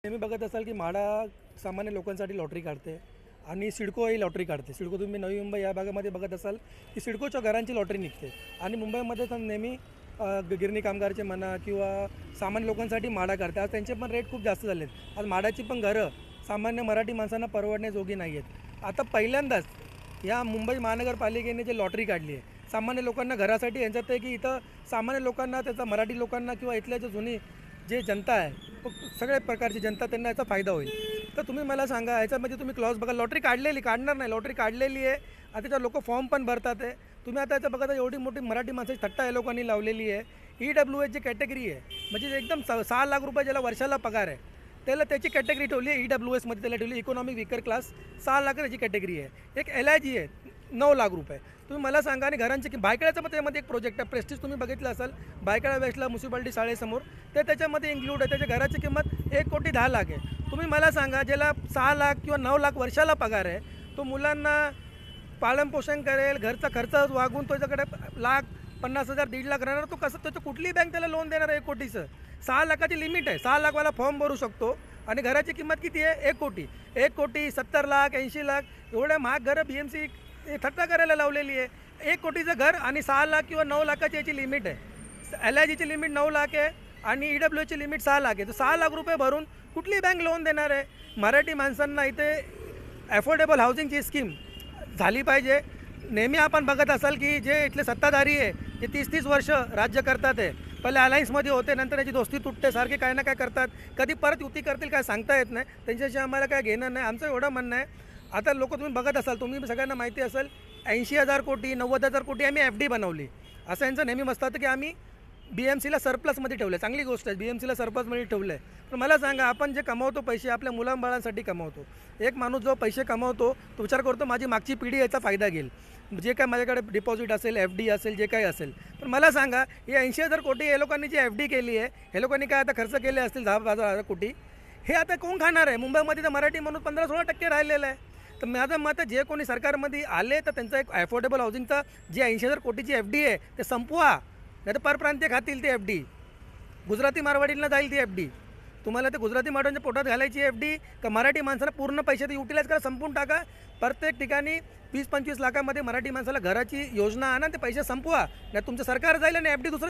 नेहमी बघत असाल की म्हाडा सामान्य लोकांसाठी लॉटरी काढते आणि सिडको ही लॉटरी काढते. सिडको तुम्ही नवी मुंबई या भागामध्ये बघत असाल की सिडकोच्या घरांची लॉटरी निघते आणि मुंबईमध्ये तर नेहमी गिरणी कामगारचे म्हणा किंवा सामान्य लोकांसाठी म्हाडा काढते. आज त्यांचे पण रेट खूप जास्त झाले आहेत. आज म्हाडाची पण घरं सामान्य मराठी माणसांना परवडण्याजोगी नाही आहेत. आता पहिल्यांदाच या मुंबई महानगरपालिकेने जे लॉटरी काढली आहे सामान्य लोकांना घरासाठी, यांच्यात आहे की इथं सामान्य लोकांना, त्याचा मराठी लोकांना किंवा इथल्या जे जुनी जे जनता आहे सगळ्या प्रकारची जनता त्यांना याचा फायदा होईल. तर तुम्ही मला सांगा, याच्यामध्ये तुम्ही क्लॉज बघा, लॉटरी काढणार नाही, लॉटरी काढलेली आहे. आता त्याच्या लोक फॉर्म पण भरतात आहे. तुम्ही आता याचं बघा, एवढी मोठी मराठी माणसाची थट्टा या लोकांनी लावलेली आहे. EWS जी कॅटेगरी आहे म्हणजे एकदम 6 लाख रुपये ज्याला वर्षाला पगार आहे त्याला त्याची कॅटेगरी ठेवली आहे. EWSमध्ये त्याला ठेवली इकॉनॉमिक विकर क्लास 6 लाख त्याची कॅटेगरी आहे. एक LIG आहे 9 लाख रुपये. तुम्ही मला सांगा. आणि घरांची बायकळ्याचं पण त्यामध्ये एक प्रोजेक्ट आहे, प्रेस्टिज तुम्ही बघितलं असाल, बायकळा वेस्टला म्युन्सिपालिटी शाळेसमोर, ते त्याच्यामध्ये इन्क्लूड आहे. त्याच्या घराची किंमत 1,10,00,000 आहे. तुम्ही मला सांगा, ज्याला 6 लाख किंवा 9 लाख वर्षाला पगार आहे, तो मुलांना पालनपोषण करेल, घरचा खर्च वागून त्याच्याकडे 1,50,000 1,50,000 राहणार, तो कसं, त्याचं कुठली बँक त्याला लोन देणार आहे 1 कोटीचं? 6 लाखाची लिमिट आहे. 6 लाखवाला फॉर्म भरू शकतो आणि घराची किंमत किती आहे? 1 कोटी. 1 कोटी 70 लाख 80 लाख एवढ्या महाग घरं BMC थट्टा करायला लावलेली आहे. 1 कोटीचं घर आणि 6 लाख किंवा 9 लाखाची याची लिमिट आहे. LIGची लिमिट 9 लाख आहे आणि EWSची लिमिट 6 लाख आहे. तर 6 लाख रुपये भरून कुठली बँक लोन देणार आहे? मराठी माणसांना इथे अफोर्डेबल हाऊसिंगची स्कीम झाली पाहिजे. नेहमी आपण बघत असाल की जे इथले सत्ताधारी आहे जे 30-30 वर्ष राज्य करतात आहे, पहिले अलायन्समध्ये होते, नंतर याची दोस्ती तुटते, सारखे काय ना काय करतात, कधी परत युती करतील काय सांगता येत नाही. त्यांच्याशी आम्हाला काय घेणं नाही. आमचं एवढं म्हणणं आहे, आता लोक तुम्ही बघत असाल, तुम्ही सगळ्यांना माहिती असेल, 80,000 कोटी 90,000 कोटी आम्ही FD बनवली. असं यांचं नेहमी मस्त होतं की आम्ही BMCला सरप्लसमध्ये ठेवलं. चांगली गोष्ट आहे, BMCला सरप्लसमध्ये ठेवलं आहे. पण मला सांगा, आपण जे कमावतो पैसे आपल्या मुलांबाळांसाठी कमावतो. एक माणूस जो पैसे कमावतो तो विचार करतो माझी मागची पिढी याचा फायदा घेईल, जे काय माझ्याकडे डिपॉझिट असेल, FD असेल, जे काही असेल. पण मला सांगा, हे 80,000 कोटी हे लोकांनी जी FD केली आहे, हे लोकांनी काय आता खर्च केले असतील 10,000 कोटी, हे आता कोण खाणार आहे? मुंबईमध्ये तर मराठी म्हणून 15-16% राहिलेलं आहे. तर माझं मत, जे कोणी सरकारमध्ये आले तर त्यांचा एक अफोर्डेबल हाऊसिंगचा जे 80,000 कोटीची FD आहे ते संपवा, नाही तर परप्रांतीय खातील ती FD, गुजराती मारवाडींना जाईल ती FD. तुम्हाला ते गुजराती मारवाड्यांच्या पोटात घालायची FD का मराठी माणसाला पूर्ण पैसे ते युटिलाइज करा, संपून टाका. प्रत्येक ठिकाणी 20-25 लाखामध्ये मराठी माणसाला घराची योजना आणा, ते पैसे संपवा, नाही तुमचं सरकार जाईल आणि FD दुसरं